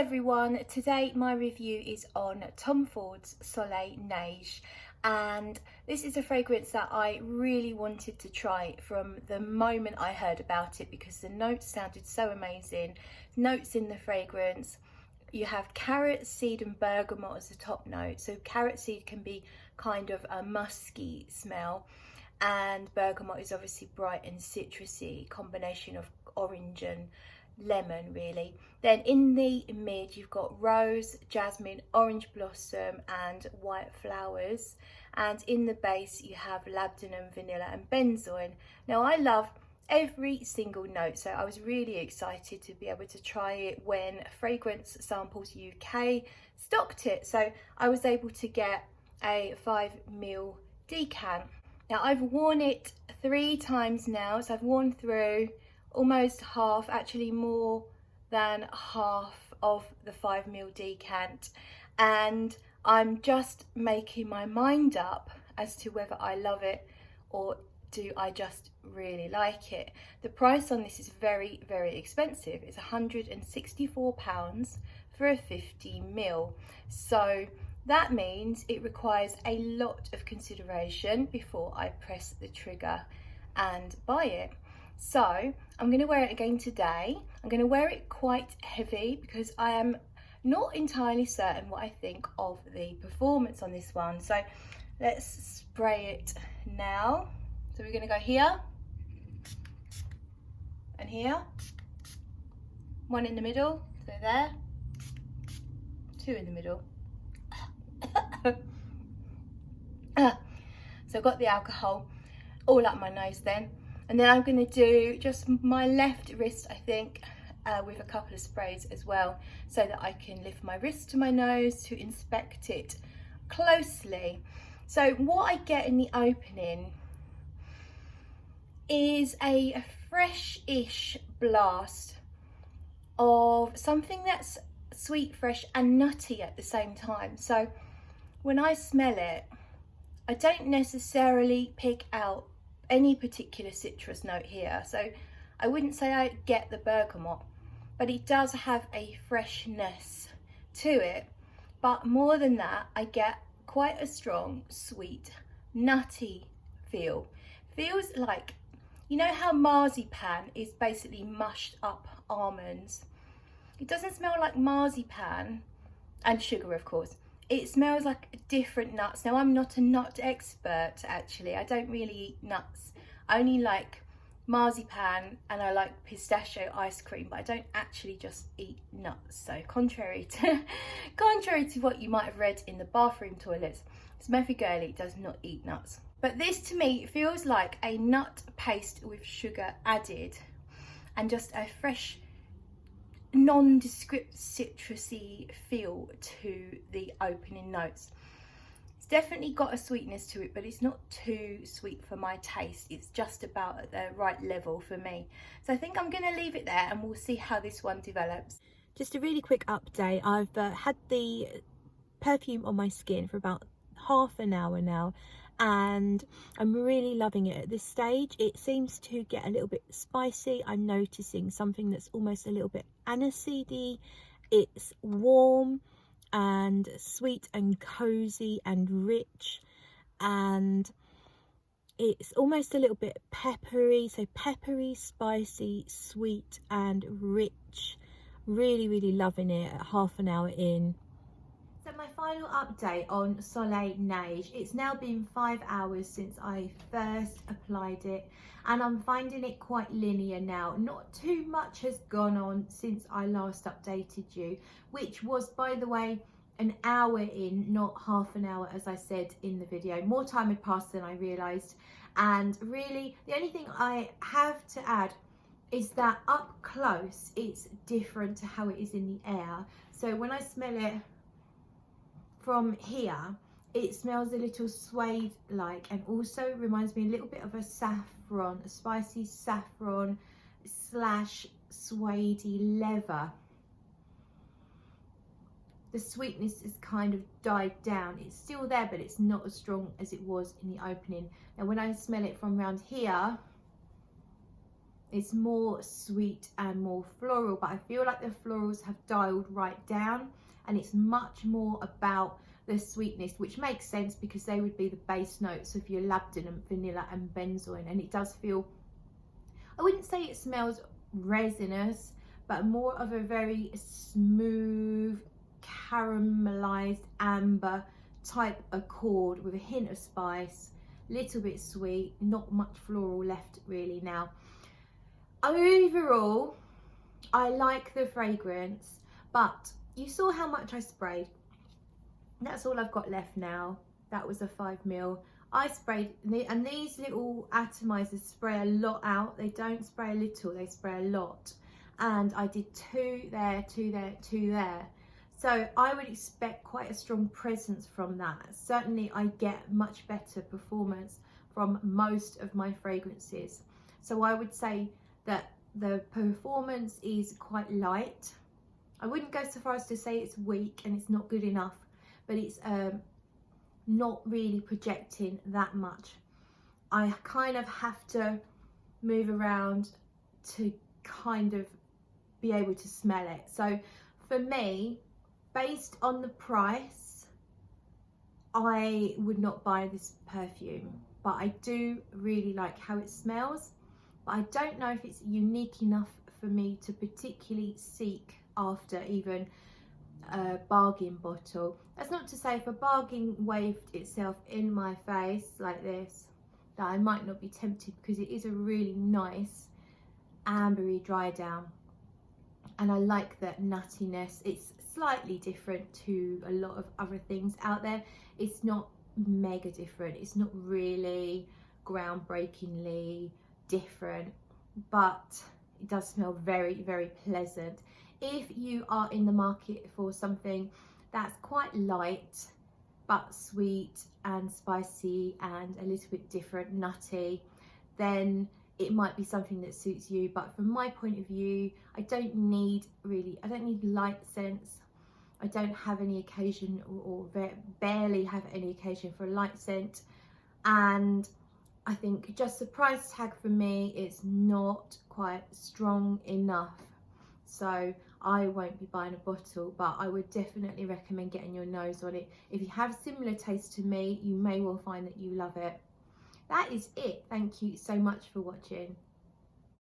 everyone, today my review is on Tom Ford's Soleil Neige, and this is a fragrance that I really wanted to try from the moment I heard about it because the notes sounded so amazing. Notes in the fragrance, you have carrot, seed and bergamot as the top note. So carrot seed can be kind of a musky smell, and bergamot is obviously bright and citrusy, combination of orange and lemon really. Then in the mid you've got rose, jasmine, orange blossom and white flowers, and in the base you have labdanum, vanilla and benzoin. Now I love every single note, so I was really excited to be able to try it when Fragrance Samples UK stocked it, so I was able to get a 5ml decant. Now I've worn it 3 times now, so I've worn through almost half, actually more than half of the 5ml decant, and I'm just making my mind up as to whether I love it or do I just really like it. The price on this is very, very expensive. It's £164 for a 50ml, so that means it requires a lot of consideration before I press the trigger and buy it. So I'm going to wear it again today. I'm going to wear it quite heavy because I am not entirely certain what I think of the performance on this one. So let's spray it now. So we're going to go here and here, one in the middle, so there, 2 in the middle. So I've got the alcohol all up my nose then. And then I'm going to do just my left wrist, I think, with a couple of sprays as well, so that I can lift my wrist to my nose to inspect it closely. So what I get in the opening is a fresh-ish blast of something that's sweet, fresh and nutty at the same time. So when I smell it, I don't necessarily pick out any particular citrus note here, so I wouldn't say I get the bergamot, but it does have a freshness to it. But more than that, I get quite a strong sweet nutty feel. Feels like, you know how marzipan is basically mushed up almonds? It doesn't smell like marzipan, and sugar of course. It smells like different nuts. Now I'm not a nut expert actually, I don't really eat nuts. I only like marzipan and I like pistachio ice cream, but I don't actually just eat nuts. So contrary to what you might have read in the bathroom toilets, Smithy Girlie does not eat nuts. But this to me feels like a nut paste with sugar added and just a fresh, nondescript citrusy feel to the opening notes. It's definitely got a sweetness to it, but it's not too sweet for my taste. It's just about at the right level for me. So I think I'm going to leave it there and we'll see how this one develops. Just a really quick update. I've had the perfume on my skin for about half an hour now, and I'm really loving it at this stage. It seems to get a little bit spicy. I'm noticing something that's almost a little bit aniseedy. It's warm and sweet and cozy and rich, and it's almost a little bit peppery. So peppery, spicy, sweet and rich. Really, really loving it at half an hour in. So my final update on Soleil Neige, it's now been 5 hours since I first applied it, and I'm finding it quite linear now. Not too much has gone on since I last updated you, which was, by the way, an hour in, not half an hour as I said in the video. More time had passed than I realised, and really the only thing I have to add is that up close it's different to how it is in the air. So when I smell it from here, it smells a little suede like, and also reminds me a little bit of a saffron, a spicy saffron slash suedey leather. The sweetness has kind of died down. It's still there, but it's not as strong as it was in the opening. Now when I smell it from around here, It's more sweet and more floral, but I feel like the florals have dialed right down, and it's much more about the sweetness, which makes sense because they would be the base notes of your labdanum, vanilla and benzoin. And it does feel, I wouldn't say it smells resinous, but more of a very smooth caramelized amber type accord with a hint of spice, little bit sweet, not much floral left really now. Overall, I like the fragrance, but you saw how much I sprayed. That's all I've got left now. That was a 5ml. I sprayed, and these little atomizers spray a lot out. They don't spray a little, they spray a lot. And I did 2 there, 2 there, 2 there. So I would expect quite a strong presence from that. Certainly I get much better performance from most of my fragrances. So I would say that the performance is quite light. I wouldn't go so far as to say it's weak and it's not good enough, but it's not really projecting that much. I kind of have to move around to kind of be able to smell it. So for me, based on the price, I would not buy this perfume, but I do really like how it smells. But I don't know if it's unique enough for me to particularly seek after even a bargain bottle. That's not to say if a bargain waved itself in my face like this, that I might not be tempted, because it is a really nice ambery dry down. And I like that nuttiness. It's slightly different to a lot of other things out there. It's not mega different. It's not really groundbreakingly different, but it does smell very, very pleasant. If you are in the market for something that's quite light but sweet and spicy and a little bit different, nutty, then it might be something that suits you. But from my point of view, I don't need light scents. I don't have any occasion, or barely have any occasion for a light scent. And I think just the price tag for me is not quite strong enough. So I won't be buying a bottle, but I would definitely recommend getting your nose on it. If you have similar taste to me, you may well find that you love it. That is it. Thank you so much for watching.